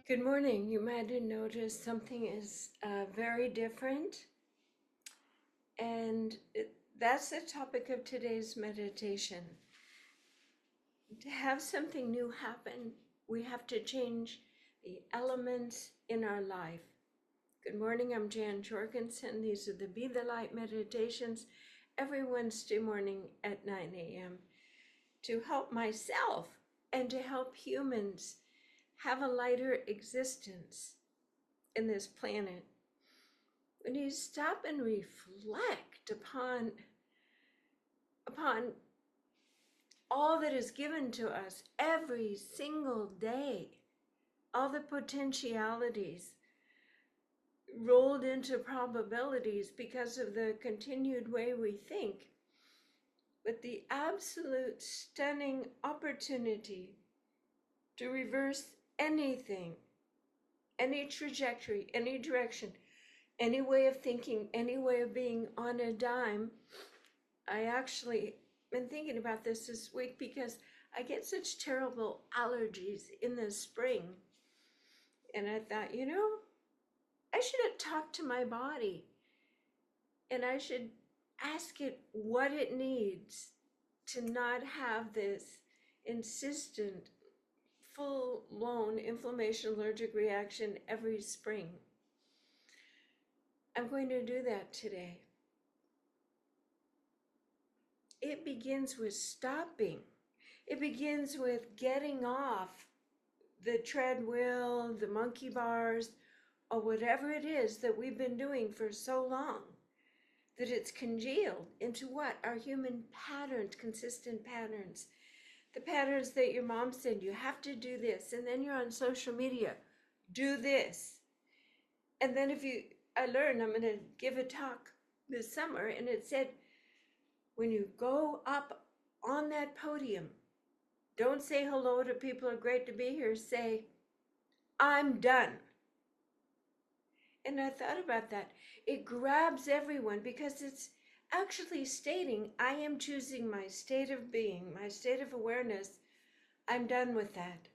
Good morning. You might have noticed something is very different, and that's the topic of today's meditation. To have something new happen, we have to change the elements in our life. Good morning. I'm Jan Jorgensen. These are the Be the Light meditations every Wednesday morning at 9 a.m. to help myself and to help humans have a lighter existence in this planet. When you stop and reflect upon all that is given to us every single day, all the potentialities rolled into probabilities because of the continued way we think, but the absolute stunning opportunity to reverse anything, any trajectory, any direction, any way of thinking, any way of being on a dime. I actually been thinking about this week because I get such terrible allergies in the spring. And I thought, I should have talked to my body and I should ask it what it needs to not have this insistent, full-blown inflammation allergic reaction every spring. I'm going to do that today. It begins with stopping. It begins with getting off the treadmill, the monkey bars, or whatever it is that we've been doing for so long that it's congealed into what? Our human patterns, consistent patterns. The patterns that your mom said, you have to do this, and then you're on social media, do this. And then I learned, I'm going to give a talk this summer, and it said, when you go up on that podium, don't say hello to people are great to be here. Say, I'm done. And I thought about that. It grabs everyone because it's actually stating, I am choosing my state of being, my state of awareness. I'm done with that.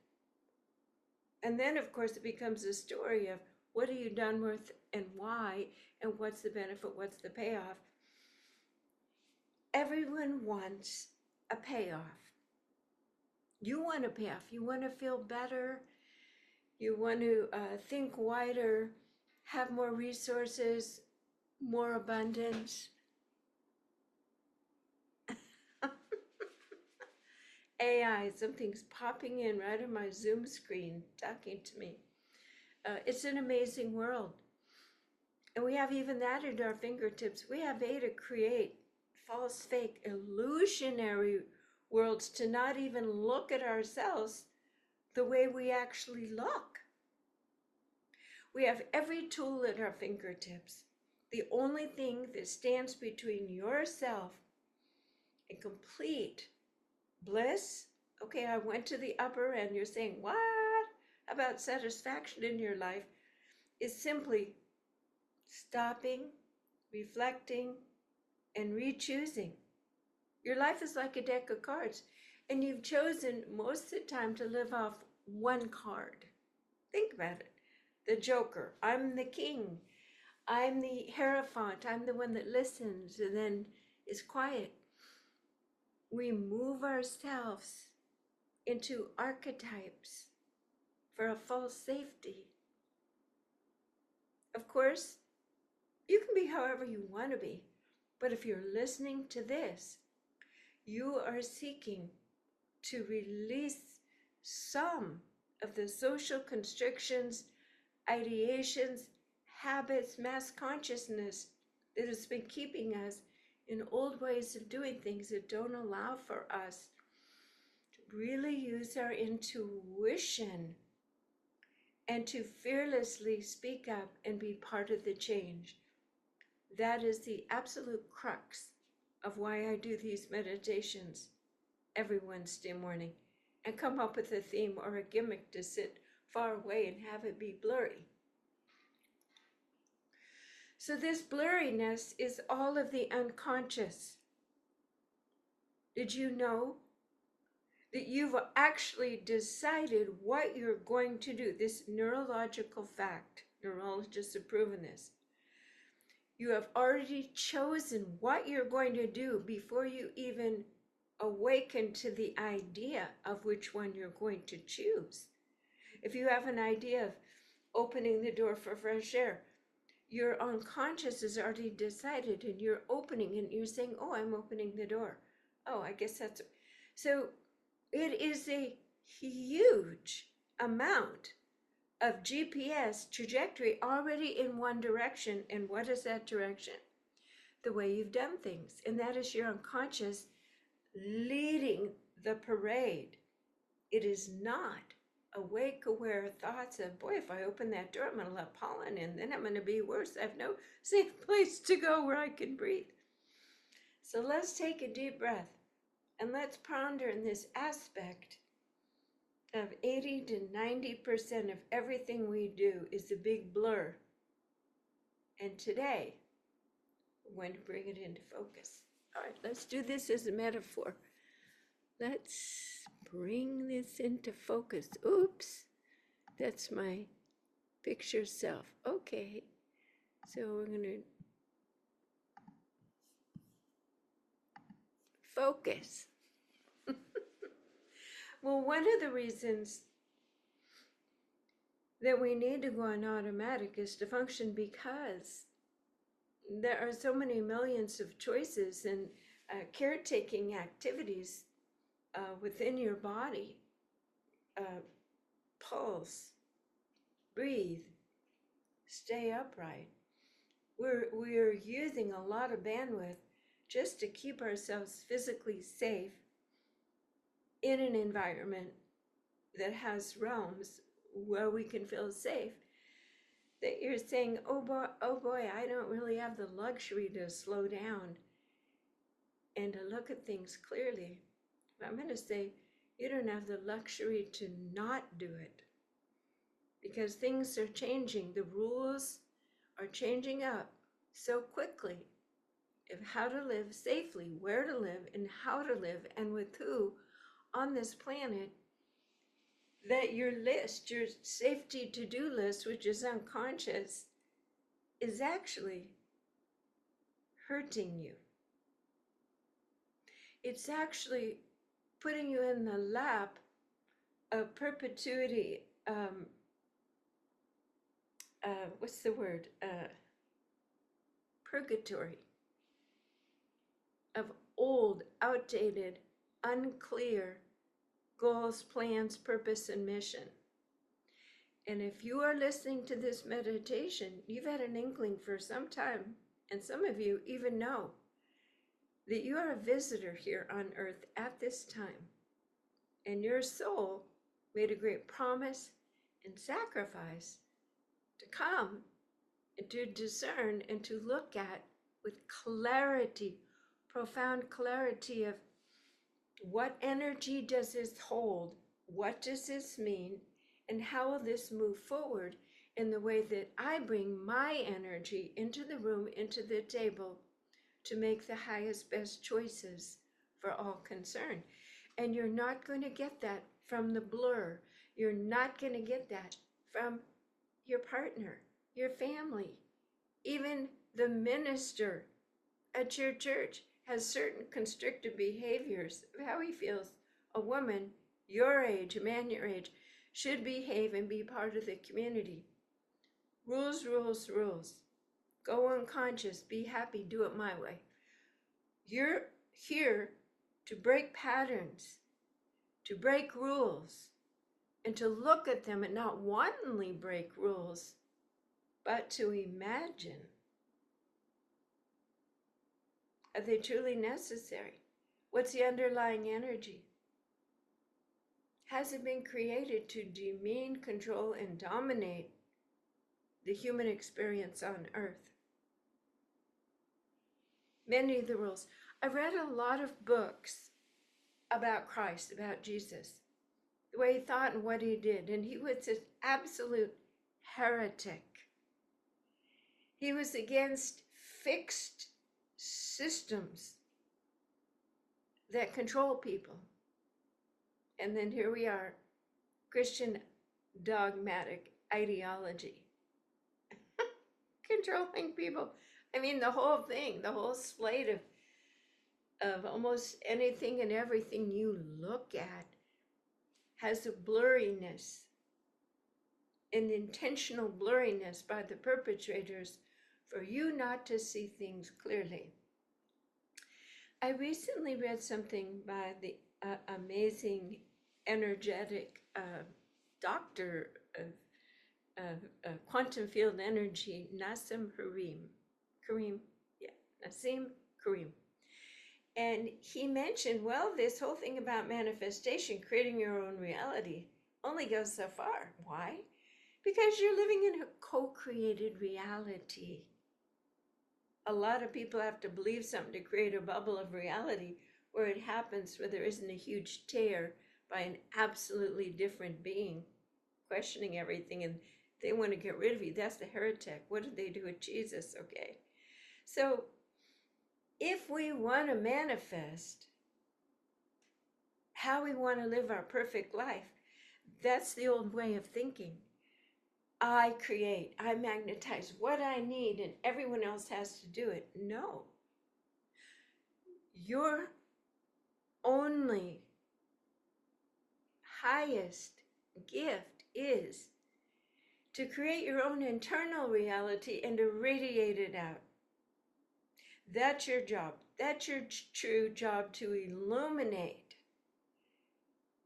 And then, of course, it becomes a story of what are you done with and why, and what's the benefit, what's the payoff. Everyone wants a payoff. You want a payoff. You want to feel better. You want to think wider, have more resources, more abundance. AI, something's popping in right on my Zoom screen, talking to me. It's an amazing world. And we have even that at our fingertips. We have a to create false, fake, illusionary worlds, to not even look at ourselves the way we actually look. We have every tool at our fingertips. The only thing that stands between yourself and complete bliss, okay, I went to the upper end, you're saying, what about satisfaction in your life, is simply stopping, reflecting, and re-choosing. Your life is like a deck of cards, and you've chosen most of the time to live off one card. Think about it. The Joker, I'm the king. I'm the Hierophant, I'm the one that listens and then is quiet. We move ourselves into archetypes for a false safety. Of course, you can be however you want to be, but if you're listening to this, you are seeking to release some of the social constrictions, ideations, habits, mass consciousness that has been keeping us in old ways of doing things that don't allow for us to really use our intuition and to fearlessly speak up and be part of the change. That is the absolute crux of why I do these meditations every Wednesday morning and come up with a theme or a gimmick to sit far away and have it be blurry. So this blurriness is all of the unconscious. Did you know that you've actually decided what you're going to do. This neurological fact, neurologists have proven this. You have already chosen what you're going to do before you even awaken to the idea of which one you're going to choose. If you have an idea of opening the door for fresh air, your unconscious has already decided, and you're opening and you're saying, oh, I'm opening the door. Oh, I guess that's so. It is a huge amount of GPS trajectory already in one direction. And what is that direction? The way you've done things. And that is your unconscious leading the parade. It is not awake, aware thoughts of, boy, if I open that door, I'm going to let pollen in, then I'm going to be worse. I have no safe place to go where I can breathe. So let's take a deep breath and let's ponder in this aspect of 80 to 90% of everything we do is a big blur. And today, we're going to bring it into focus. All right, let's do this as a metaphor. Let's bring this into focus. Oops, that's my picture self. Okay, so we're going to focus. Well, one of the reasons that we need to go on automatic is to function because there are so many millions of choices and caretaking activities within your body. Pulse, breathe, stay upright. We're using a lot of bandwidth just to keep ourselves physically safe in an environment that has realms where we can feel safe. That you're saying, oh boy, I don't really have the luxury to slow down and to look at things clearly. I'm going to say you don't have the luxury to not do it, because things are changing. The rules are changing up so quickly of how to live safely, where to live, and how to live, and with who on this planet, that your list, your safety to-do list, which is unconscious, is actually hurting you. It's actually putting you in the lap of perpetuity. What's the word? Purgatory. Of old, outdated, unclear goals, plans, purpose, and mission. And if you are listening to this meditation, you've had an inkling for some time, and some of you even know that you are a visitor here on earth at this time. And your soul made a great promise and sacrifice to come and to discern and to look at with clarity, profound clarity of what energy does this hold? What does this mean? And how will this move forward in the way that I bring my energy into the room, into the table, to make the highest, best choices for all concerned? And you're not going to get that from the blur. You're not going to get that from your partner, your family. Even the minister at your church has certain constrictive behaviors of how he feels a woman your age, a man your age, should behave and be part of the community. Rules, rules, rules. Go unconscious, be happy, do it my way. You're here to break patterns, to break rules, and to look at them and not wantonly break rules, but to imagine, are they truly necessary? What's the underlying energy? Has it been created to demean, control, and dominate the human experience on earth? Many of the rules. I've read a lot of books about Christ, about Jesus, the way he thought and what he did, and he was an absolute heretic. He was against fixed systems that control people. And then here we are, Christian dogmatic ideology, controlling people. I mean, the whole thing, the whole slate of almost anything and everything you look at has a blurriness, an intentional blurriness by the perpetrators for you not to see things clearly. I recently read something by the amazing, energetic doctor of quantum field energy, Nassim Kareem, yeah, Nassim Kareem. And he mentioned, well, this whole thing about manifestation, creating your own reality, only goes so far. Why? Because you're living in a co-created reality. A lot of people have to believe something to create a bubble of reality where it happens, where there isn't a huge tear by an absolutely different being questioning everything, and they want to get rid of you. That's the heretic. What did they do with Jesus? Okay. So if we want to manifest how we want to live our perfect life, that's the old way of thinking. I create, I magnetize what I need, and everyone else has to do it. No. Your only highest gift is to create your own internal reality and to radiate it out. That's your job. That's your true job, to illuminate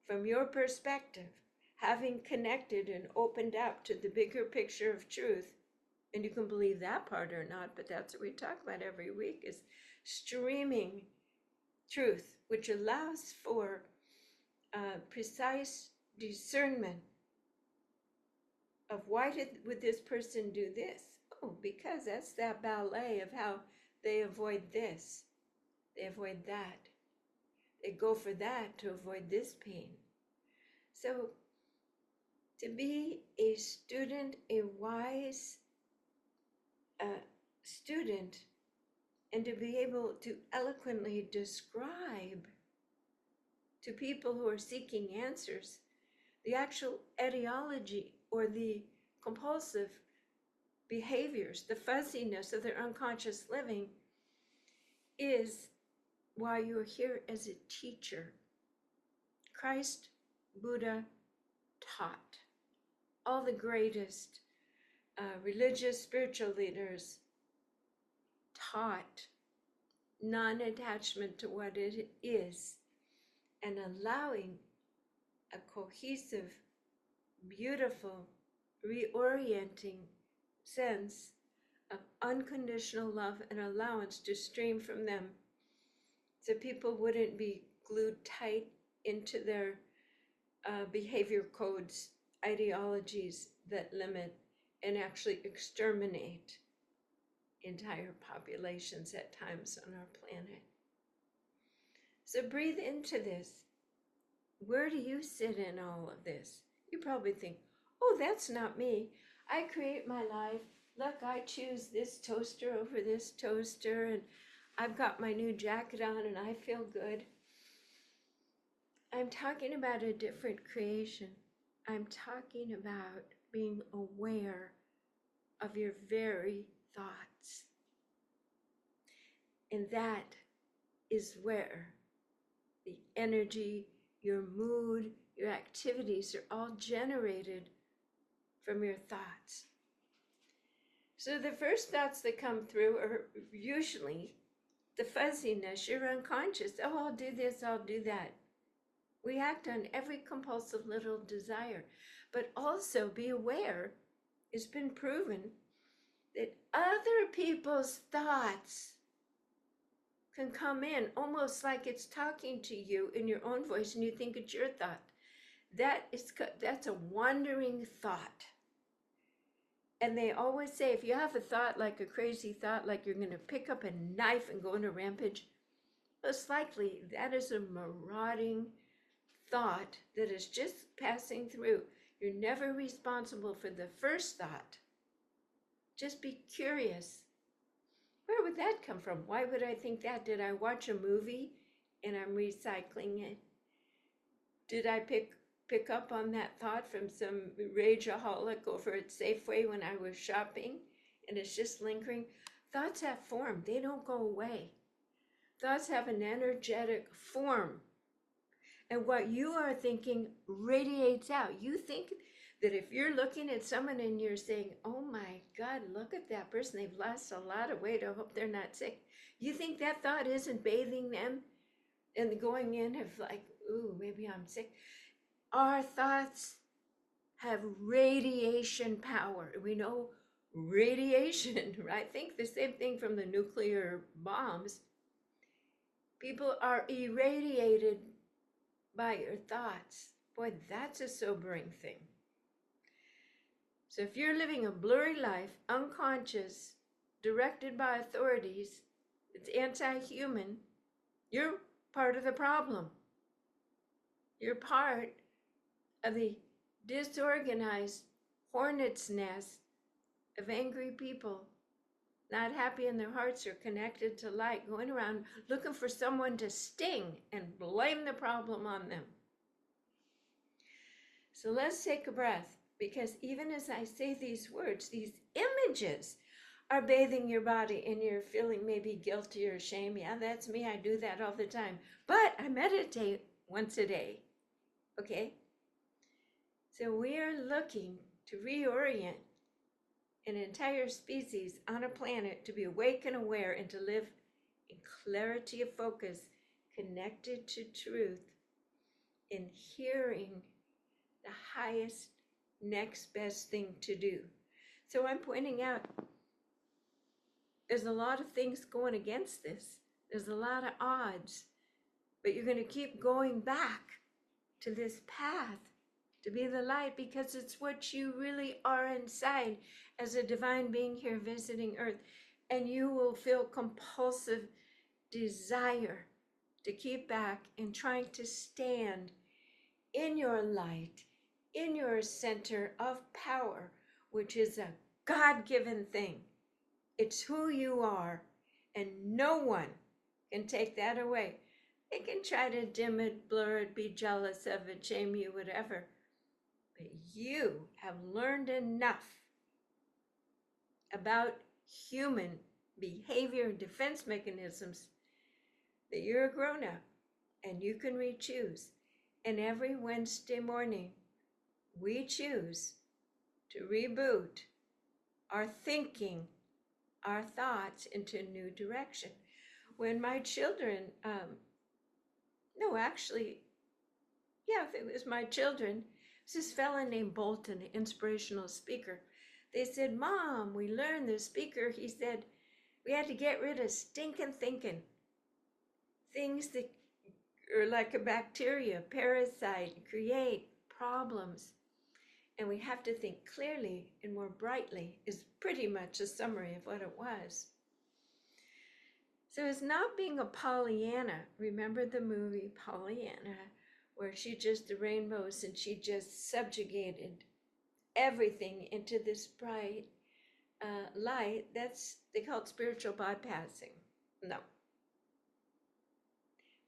from your perspective, having connected and opened up to the bigger picture of truth. And you can believe that part or not, but that's what we talk about every week, is streaming truth, which allows for precise discernment of why would this person do this? Oh, because that's that ballet of how they avoid this, they avoid that, they go for that to avoid this pain. So to be a student, a wise student, and to be able to eloquently describe to people who are seeking answers the actual etiology or the compulsive behaviors, the fuzziness of their unconscious living, is why you're here as a teacher. Christ, Buddha taught. All the greatest religious, spiritual leaders taught non-attachment to what it is and allowing a cohesive, beautiful, reorienting sense of unconditional love and allowance to stream from them, so people wouldn't be glued tight into their behavior codes, ideologies that limit and actually exterminate entire populations at times on our planet. So breathe into this. Where do you sit in all of this? You probably think, oh, that's not me. I create my life. Look, I choose this toaster over this toaster, and I've got my new jacket on and I feel good. I'm talking about a different creation. I'm talking about being aware of your very thoughts. And that is where the energy, your mood, your activities are all generated from your thoughts. So the first thoughts that come through are usually the fuzziness, your unconscious. Oh, I'll do this, I'll do that. We act on every compulsive little desire, but also be aware, it's been proven that other people's thoughts can come in almost like it's talking to you in your own voice and you think it's your thought. That's a wandering thought. And they always say, if you have a thought, like a crazy thought, like you're going to pick up a knife and go on a rampage, most likely that is a marauding thought that is just passing through. You're never responsible for the first thought. Just be curious. Where would that come from? Why would I think that? Did I watch a movie and I'm recycling it? Did I pick up on that thought from some rageaholic over at Safeway when I was shopping? And it's just lingering. Thoughts have form. They don't go away. Thoughts have an energetic form. And what you are thinking radiates out. You think that if you're looking at someone and you're saying, oh my God, look at that person, they've lost a lot of weight, I hope they're not sick. You think that thought isn't bathing them and going in of like, ooh, maybe I'm sick. Our thoughts have radiation power. We know radiation, right? Think the same thing from the nuclear bombs. People are irradiated by your thoughts. Boy, that's a sobering thing. So if you're living a blurry life, unconscious, directed by authorities, it's anti-human, you're part of the problem. You're part of the disorganized hornet's nest of angry people, not happy in their hearts or connected to light, going around looking for someone to sting and blame the problem on them. So let's take a breath, because even as I say these words, these images are bathing your body and you're feeling maybe guilty or shame. Yeah, that's me. I do that all the time. But I meditate once a day. Okay? So we are looking to reorient an entire species on a planet to be awake and aware and to live in clarity of focus, connected to truth, in hearing the highest, next best thing to do. So I'm pointing out there's a lot of things going against this. There's a lot of odds, but you're going to keep going back to this path to be the light, because it's what you really are inside as a divine being here visiting Earth. And you will feel compulsive desire to keep back and trying to stand in your light, in your center of power, which is a God-given thing. It's who you are, and no one can take that away. They can try to dim it, blur it, be jealous of it, shame you, whatever. But you have learned enough about human behavior and defense mechanisms that you're a grown-up and you can re-choose. And every Wednesday morning, we choose to reboot our thinking, our thoughts into a new direction. When my children, if it was my children, this fella named Bolton, an inspirational speaker. They said, Mom, we learned the speaker, he said, we had to get rid of stinking thinking. Things that are like a bacteria, parasite, create problems. And we have to think clearly and more brightly is pretty much a summary of what it was. So it's not being a Pollyanna. Remember the movie Pollyanna, where she just the rainbows and she just subjugated everything into this bright light. They call it spiritual bypassing. No.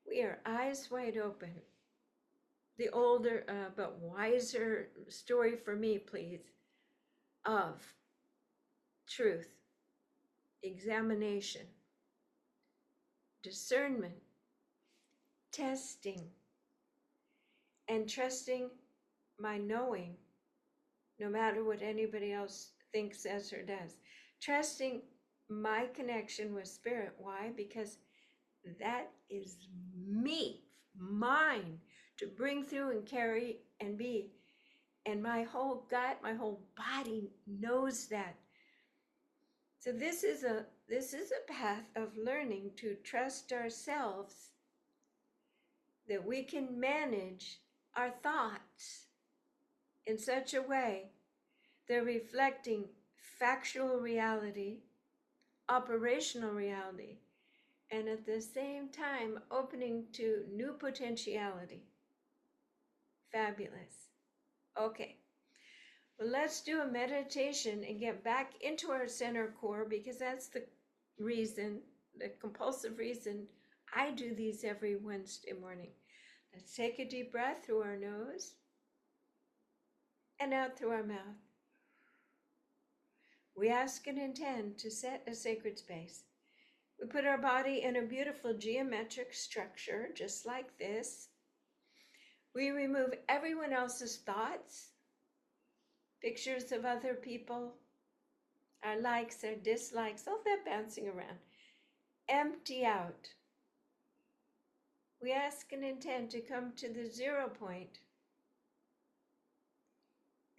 We are eyes wide open. The older but wiser story for me, please, of truth, examination, discernment, testing, and trusting my knowing, no matter what anybody else thinks, says, or does. Trusting my connection with spirit. Why? Because that is me, mine, to bring through and carry and be. And my whole gut, my whole body knows that. So this is a path of learning to trust ourselves, that we can manage our thoughts in such a way they're reflecting factual reality, operational reality, and at the same time opening to new potentiality. Fabulous. Okay, well, let's do a meditation and get back into our center core, because that's the reason, the compulsive reason I do these every Wednesday morning. Let's take a deep breath through our nose and out through our mouth. We ask and intend to set a sacred space. We put our body in a beautiful geometric structure, just like this. We remove everyone else's thoughts, pictures of other people, our likes, our dislikes, all that bouncing around. Empty out. We ask and intend to come to the 0 point,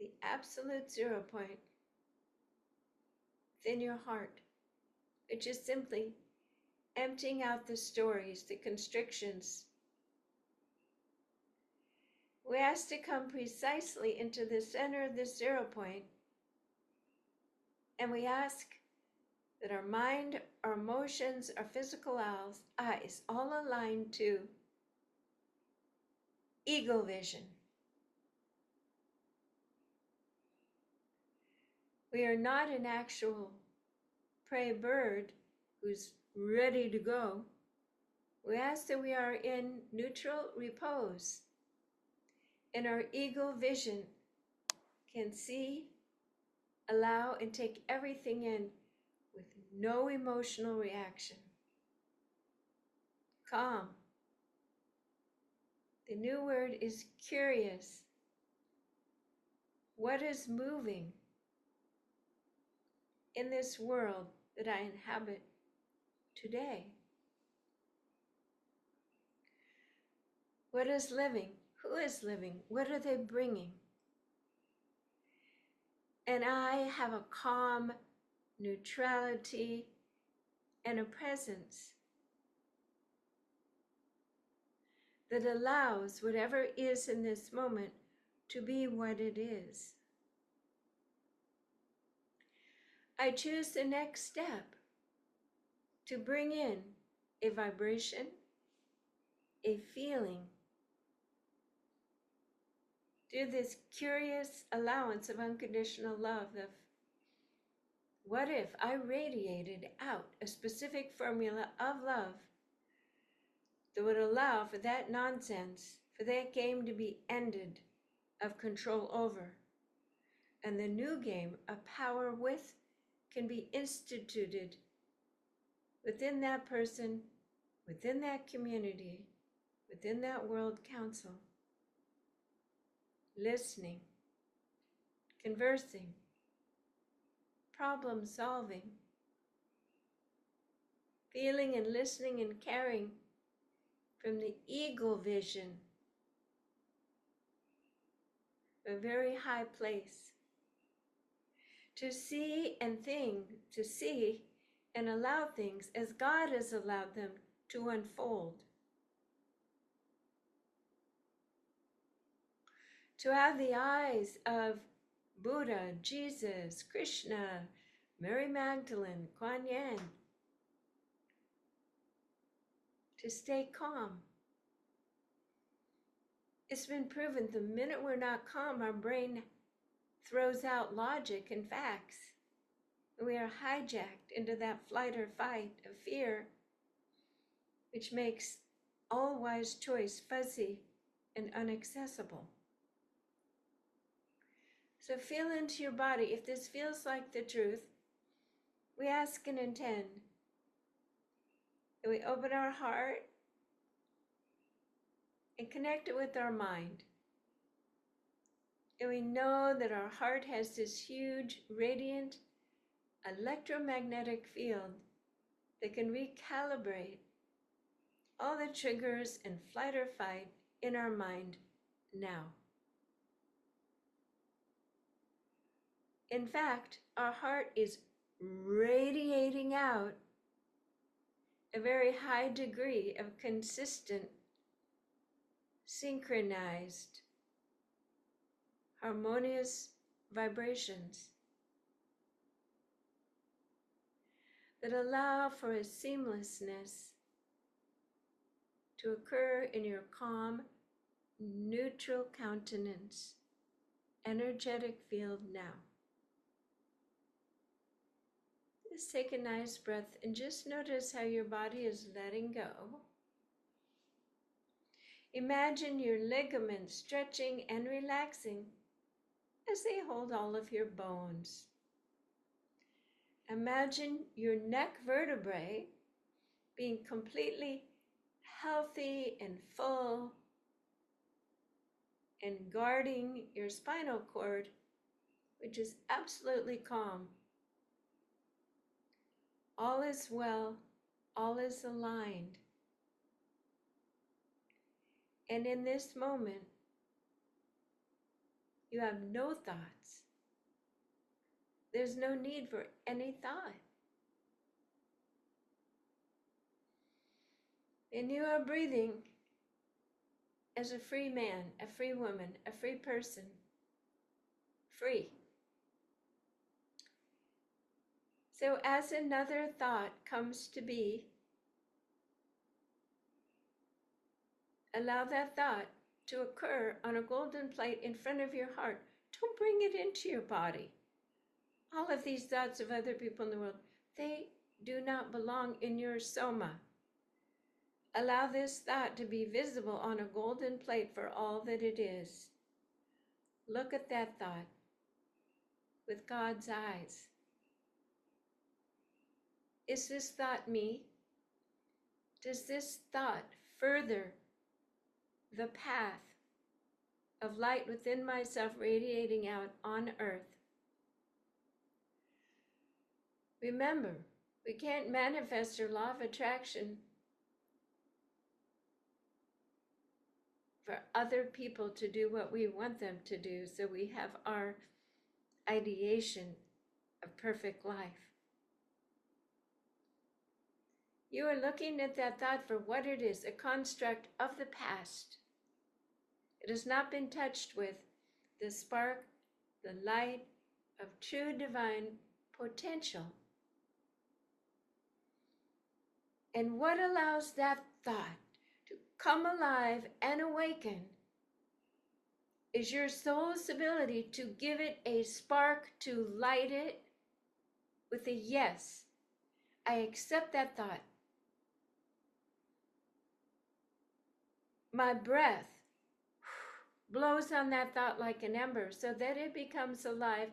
the absolute 0 point within your heart, which is simply emptying out the stories, the constrictions. We ask to come precisely into the center of this 0 point, and we ask that our mind, our emotions, our physical eyes all align to eagle vision. We are not an actual prey bird who's ready to go. We ask that we are in neutral repose, and our eagle vision can see, allow, and take everything in with no emotional reaction. Calm. The new word is curious. What is moving in this world that I inhabit today? What is living? Who is living? What are they bringing? And I have a calm neutrality and a presence that allows whatever is in this moment to be what it is. I choose the next step to bring in a vibration, a feeling, through this curious allowance of unconditional love of what if I radiated out a specific formula of love that would allow for that nonsense, for that game to be ended, of control over, and the new game of power with can be instituted within that person, within that community, within that world council. Listening, conversing, problem solving, feeling and listening and caring from the eagle vision, a very high place. To see and think, to see and allow things as God has allowed them to unfold. To have the eyes of Buddha, Jesus, Krishna, Mary Magdalene, Kuan Yin. To stay calm. It's been proven the minute we're not calm, our brain throws out logic and facts. We are hijacked into that flight or fight of fear, which makes all wise choice fuzzy and inaccessible. So feel into your body. If this feels like the truth, we ask and intend that we open our heart and connect it with our mind. And we know that our heart has this huge, radiant, electromagnetic field that can recalibrate all the triggers and flight or fight in our mind now. In fact, our heart is radiating out a very high degree of consistent, synchronized, harmonious vibrations that allow for a seamlessness to occur in your calm, neutral countenance, energetic field now. Just take a nice breath and just notice how your body is letting go. Imagine your ligaments stretching and relaxing as they hold all of your bones. Imagine your neck vertebrae being completely healthy and full and guarding your spinal cord, which is absolutely calm. All is well, all is aligned. And in this moment, you have no thoughts. There's no need for any thought. And you are breathing as a free man, a free woman, a free person. Free. So as another thought comes to be, allow that thought to occur on a golden plate in front of your heart. Don't bring it into your body. All of these thoughts of other people in the world, they do not belong in your soma. Allow this thought to be visible on a golden plate for all that it is. Look at that thought with God's eyes. Is this thought me? Does this thought further the path of light within myself radiating out on earth? Remember, we can't manifest our law of attraction for other people to do what we want them to do, so we have our ideation of perfect life. You are looking at that thought for what it is, a construct of the past. It has not been touched with the spark, the light of true divine potential. And what allows that thought to come alive and awaken is your soul's ability to give it a spark, to light it with a yes. I accept that thought. My breath blows on that thought like an ember so that it becomes alive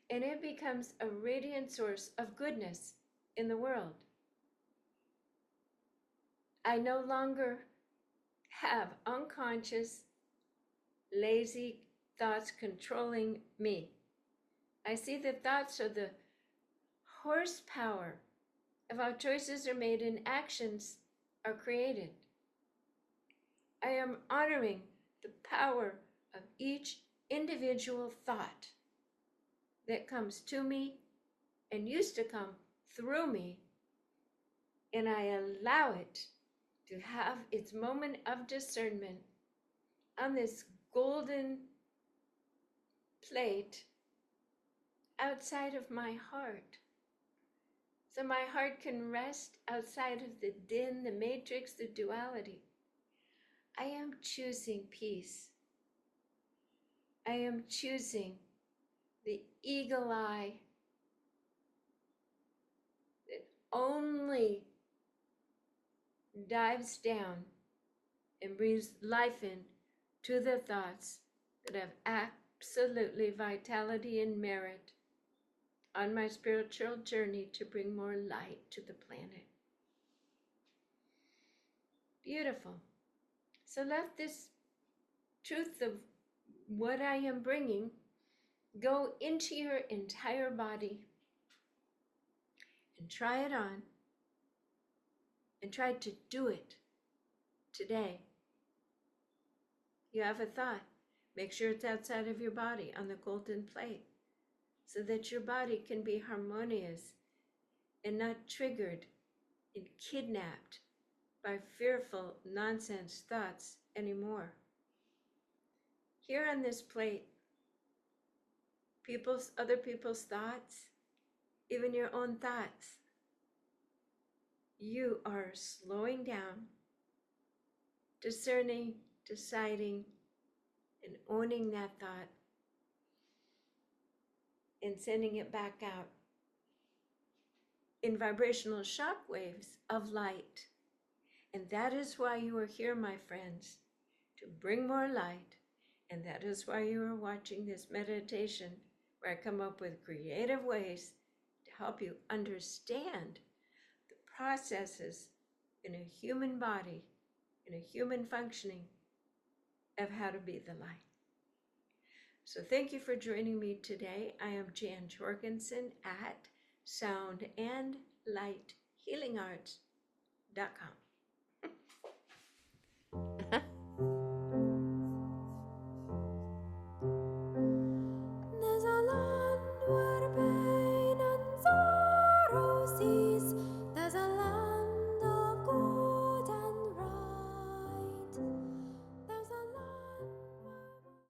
and it becomes a radiant source of goodness in the world. I no longer have unconscious, lazy thoughts controlling me. I see that thoughts are the horsepower of how choices are made and actions are created. I am honoring the power of each individual thought that comes to me and used to come through me, and I allow it to have its moment of discernment on this golden plate outside of my heart. So my heart can rest outside of the din, the matrix, the duality. I am choosing peace. I am choosing the eagle eye that only dives down and breathes life in to the thoughts that have absolutely vitality and merit on my spiritual journey to bring more light to the planet. Beautiful. So let this truth of what I am bringing go into your entire body and try it on and try to do it today. You have a thought, make sure it's outside of your body on the golden plate so that your body can be harmonious and not triggered and kidnapped by fearful nonsense thoughts anymore. Here on this plate, other people's thoughts, even your own thoughts, you are slowing down, discerning, deciding, and owning that thought and sending it back out in vibrational shock waves of light. And that is why you are here, my friends, to bring more light. And that is why you are watching this meditation, where I come up with creative ways to help you understand the processes in a human body, in a human functioning of how to be the light. So thank you for joining me today. I am Jan Jorgensen at soundandlighthealingarts.com.